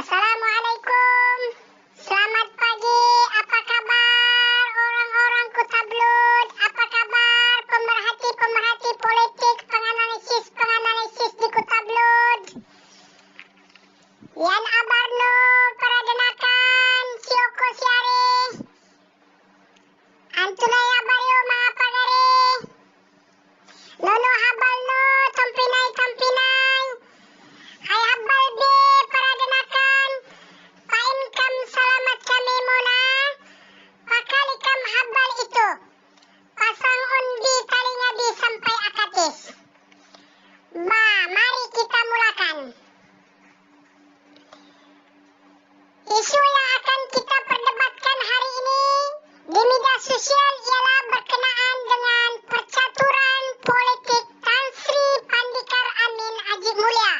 Assalamualaikum, selamat pagi, apa kabar orang-orangku tabloid, apa kabar pemerhati-pemerhati politik, penganalisis di kutabloid. Yan abarno para denakan, sioko siare, antunay abaryo mga pagare, nono habalno, tampinay, ay habal be para denakan, paimkam salamat kami muna, pakalikam habal itu, pasang undi talinya di sampai akatis. Mari kita mulakan. Isu yang akan kita perdebatkan hari ini di media sosial ialah berkenaan dengan percaturan politik Tan Sri Pandikar Amin Haji Mulia.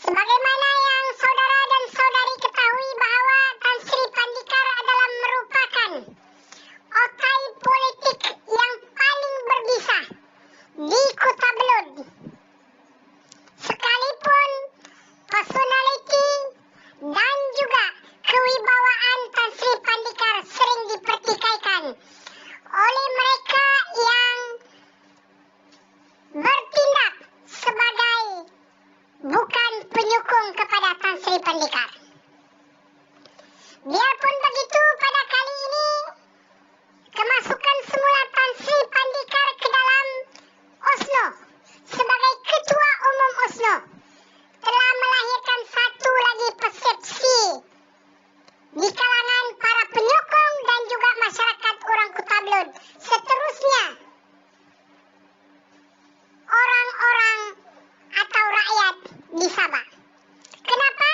Sebagaimana yang saudara dan saudari ketahui bahwa Tan Sri Pandikar adalah merupakan otai politik yang paling berbisa di kutabloid. Sekalipun personality dan juga kewibawaan Tan Sri Pandikar sering dipertikaikan oleh mereka yang bertindak sebagai bukan penyokong kepada Tan Sri Pandikar. Biarpun begitu, pada kali ini kemasukan semula Tan Sri Pandikar ke dalam Oslo sebagai Ketua Umum Oslo telah melahirkan satu lagi persepsi di kalangan para penyokong dan juga masyarakat orang kutabloid. Seterusnya, orang-orang atau rakyat di Sabah. Kenapa?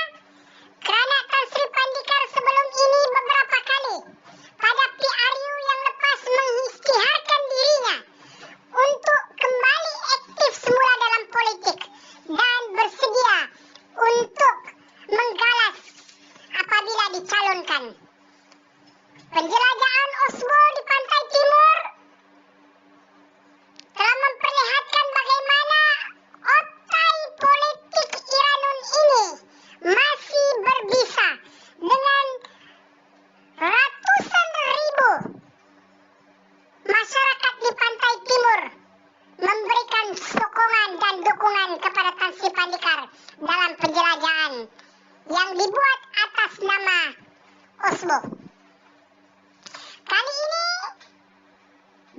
Karena Tan Sri Pandikar sebelum ini beberapa kali pada PRU yang lepas mengisytiharkan dirinya untuk kembali aktif semula dalam politik dan bersedia untuk menggalas apabila dicalonkan. Penjelajahan Oslo di pantai timur telah memperlihatkan bagaimana otai politik Iranun ini masih berbisa dengan ratusan ribu masyarakat di pantai timur memberikan sokongan dan dukungan kepada Tan Sri Pandikar dalam penjelajahan yang dibuat atas nama Oslo. Kali ini,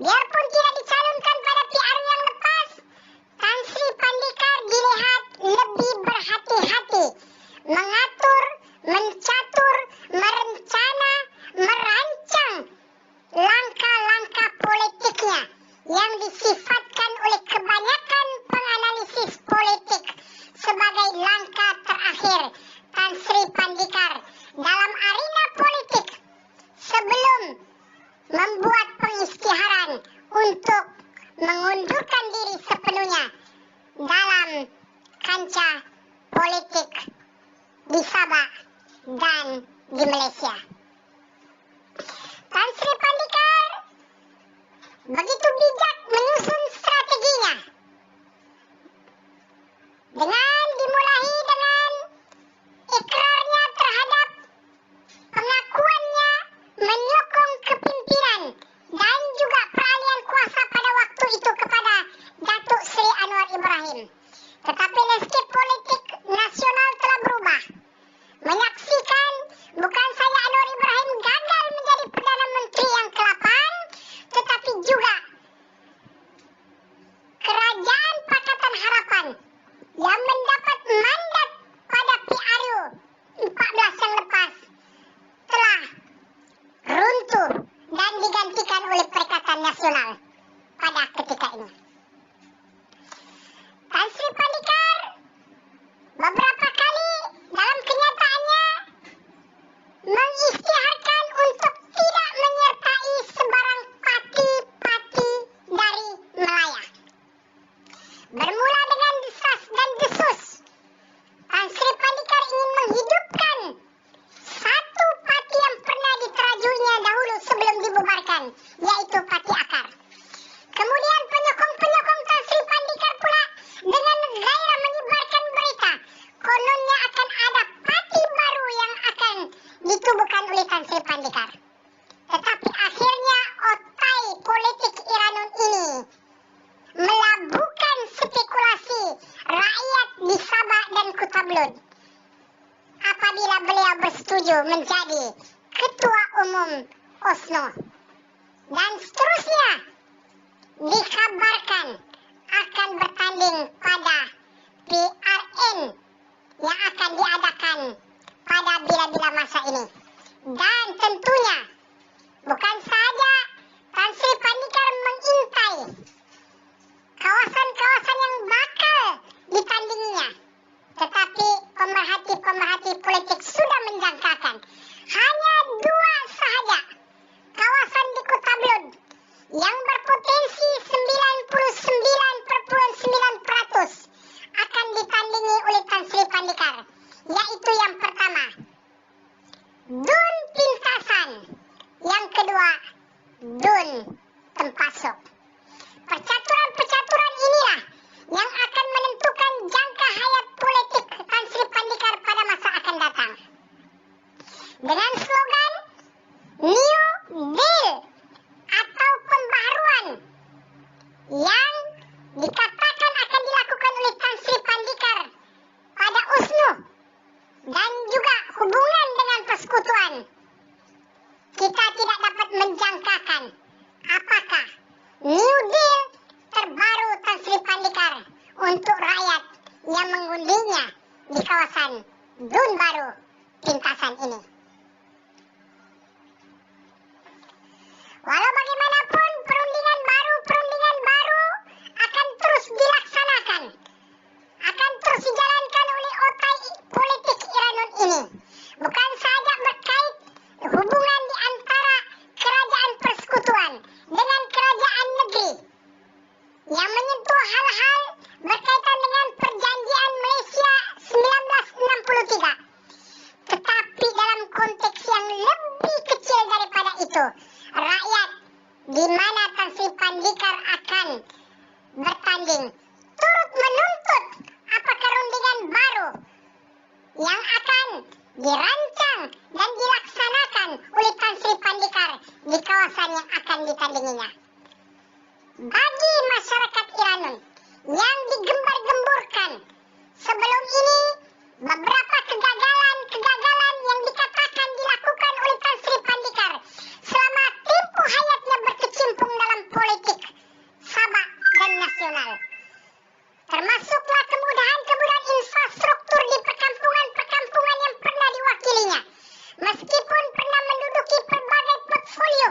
biarpun tidak dicalonkan pada PRU yang lepas, Tan Sri Pandikar dilihat lebih berhati-hati mengatur, mencatur, merencana, merancang langkah-langkah politiknya yang disifatkan oleh kebanyakan penganalisis politik sebagai langkah terakhir Tan Sri Pandikar dalam arena politik sebelum membuat pengisytiharan untuk mengundurkan diri sepenuhnya dalam kancah politik di Sabah dan di Malaysia. Tan Sri Pandikar begitu bijak menyusun strateginya dengan dimulai dengan ikrarnya terhadap pengakuannya menyokong kepimpinan dan juga peralihan kuasa pada waktu itu kepada Datuk Seri Anwar Ibrahim. Tetapi landscape politik nasional telah berubah. Menyaksikan bukan saja Anwar Ibrahim gagal menjadi Perdana Menteri yang ke-8, tetapi juga Kerajaan Pakatan Harapan yang mendapat mandat pada PRU 14 yang lepas telah runtuh dan digantikan oleh Perikatan Nasional pada ketika ini. Tan Sri Pandikar beberapa kali dalam kenyataannya mengisytiharkan untuk tidak menyertai sebarang pati-pati dari Melaya. Bermula dengan desas dan desus, Tan Sri Pandikar ingin menghidupkan satu parti yang pernah diterajuinya dahulu sebelum dibubarkan, yaitu Parti Akar. Kemudian penyokong-penyokong Tan Sri Pandikar pula dengan gairah menyebarkan berita tabloid apabila beliau bersetuju menjadi Ketua Umum Osno. Dan seterusnya dikabarkan akan bertanding pada PRN yang akan diadakan pada bila-bila masa ini. Dan tentunya bukan saja Tan Sri Pandikar mengintai kawasan-kawasan yang bakal ditandinginya, tetapi pemerhati-pemerhati politik sudah menjangkakan hanya 2 sahaja kawasan di Kota Blud yang berpotensi 99,9% akan ditandingi oleh Tan Sri Pandikar, yaitu yang pertama Dun Pintasan, yang kedua Dun Tempasok. Percaturan-percaturan inilah yang akan menentukan jangka hayat politik Tan Sri Pandikar pada masa akan datang. Dengan slogan New Deal atau pembaharuan yang dikatakan akan dilakukan oleh Tan Sri Pandikar pada Osno dan juga hubungan dengan persekutuan, kita tidak dapat menjangkakan apakah New Deal terbaru Tan Sri Pandikar untuk rakyat yang mengundinya di kawasan Dun Baru Pintasan ini. Walau bagaimanapun perundingan baru akan terus dilaksanakan, akan terus dijalankan oleh otak politik Iranun ini. Bukan saja berkait hubungan di antara kerajaan persekutuan dengan kerajaan negeri yang menyentuh hal-hal berkaitan dengan perjanjian Malaysia 1963. Tetapi dalam konteks yang lebih kecil daripada itu, rakyat di mana Tan Sri Pandikar akan bertanding turut menuntut apakah rundingan baru yang akan dirancang dan dilaksanakan oleh Tan Sri Pandikar di kawasan yang akan ditandinginya. Bagi masyarakat Iranun yang digembar-gemburkan sebelum ini beberapa kegagalan yang dikatakan dilakukan oleh Tan Sri Pandikar selama tempoh hayatnya berkecimpung dalam politik Sabah dan nasional, termasuklah kemudahan-kemudahan infrastruktur di perkampungan-perkampungan yang pernah diwakilinya, meskipun pernah menduduki berbagai portfolio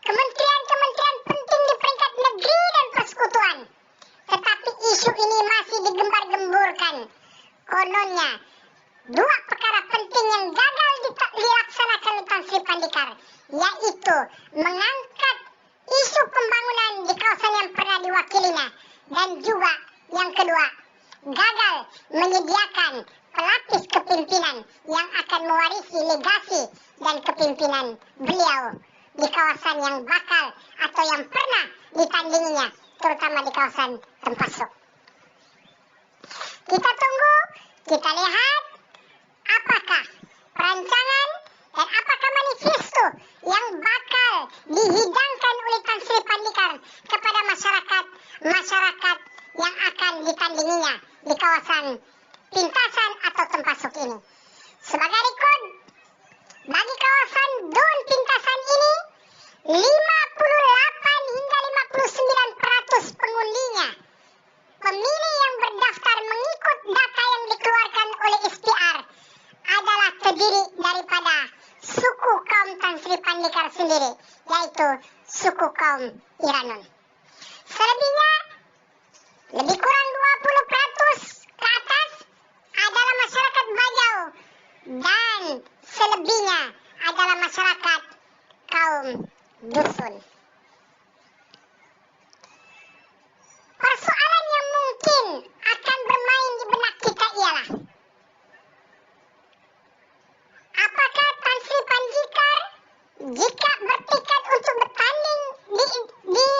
kementerian-kementerian penting di peringkat negeri dan persekutuan. Tetapi isu ini masih digembar-gemburkan. Kononnya, 2 perkara penting yang gagal dilaksanakan oleh Tan Sri Pandikar, yaitu mengangkat isu pembangunan di kawasan yang pernah diwakilinya, dan juga yang kedua, gagal menyediakan pelapis kepimpinan yang akan mewarisi legasi dan kepimpinan beliau di kawasan yang bakal atau yang pernah ditandinginya, terutama di kawasan Tempasok. Kita tunggu, kita lihat apakah perancangan dan apakah manifesto yang bakal dihidangkan oleh Tan Sri Pandikar kepada masyarakat yang akan ditandinginya di kawasan Pintasan atau Tempasok ini. Sebagai rekod, bagi kawasan Dun Pintasan ini, 58 hingga 59% pengundinya, pemilih yang berdaftar mengikut data yang dikeluarkan oleh SPR, adalah terdiri daripada suku kaum Tan Sri Pandikar sendiri, yaitu suku kaum Iranun. Selebihnya, lebih kurang 20% ke atas adalah masyarakat Bajau, dan selebihnya adalah masyarakat kaum dusun. Persoalan yang mungkin akan bermain di benak kita ialah, apakah Tan Sri Pandikar jika bertekad untuk bertanding di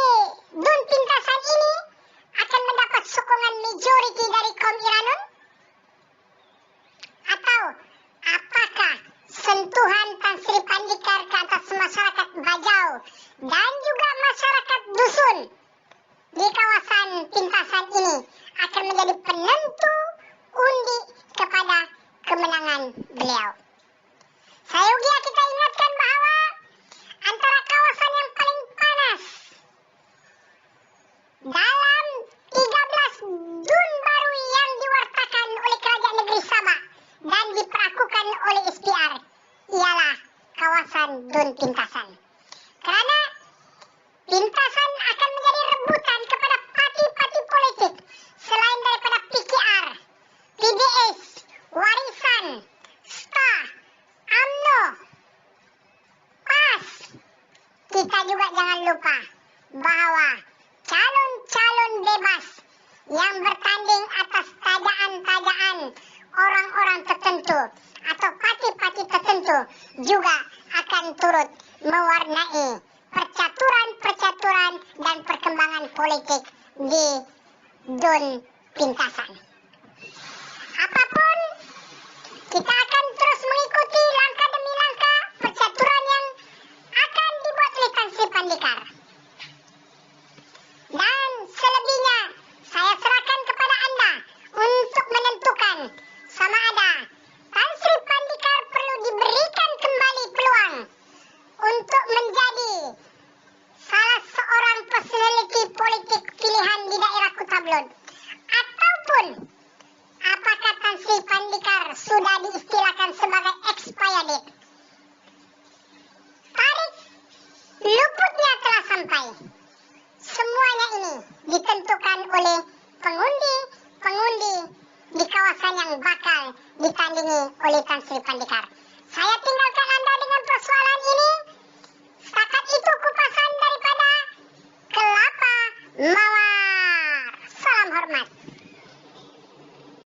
beliau. Sayogia kita ingatkan bahwa antara kawasan yang paling panas dalam 13 dun baru yang diwartakan oleh Kerajaan Negeri Sabah dan diperlakukan oleh SPR ialah kawasan Dun Pintasan. Karena Pintasan akan menjadi rebutan kepada parti-parti politik selain daripada PKR, PDS, Warisan, STA, UMNO, PAS. Kita juga jangan lupa bahwa calon-calon bebas yang bertanding atas tajaan-tajaan orang-orang tertentu atau parti-parti tertentu juga akan turut mewarnai percaturan-percaturan dan perkembangan politik di Dun Pintasan. Apapun, kita akan terus mengikuti langkah demi langkah percaturan yang akan dibuat oleh Tan Sri Pandikar. Dan selebihnya, saya serahkan kepada Anda untuk menentukan sama ada Tan Sri Pandikar perlu diberikan kembali peluang untuk menjadi salah seorang personality politik pilihan di daerah Kutablon, ataupun apakah Tan Sri Pandikar sudah diistilahkan sebagai expired. Tarikh luputnya telah sampai. Semuanya ini ditentukan oleh pengundi-pengundi di kawasan yang bakal ditandingi oleh Tan Sri Pandikar.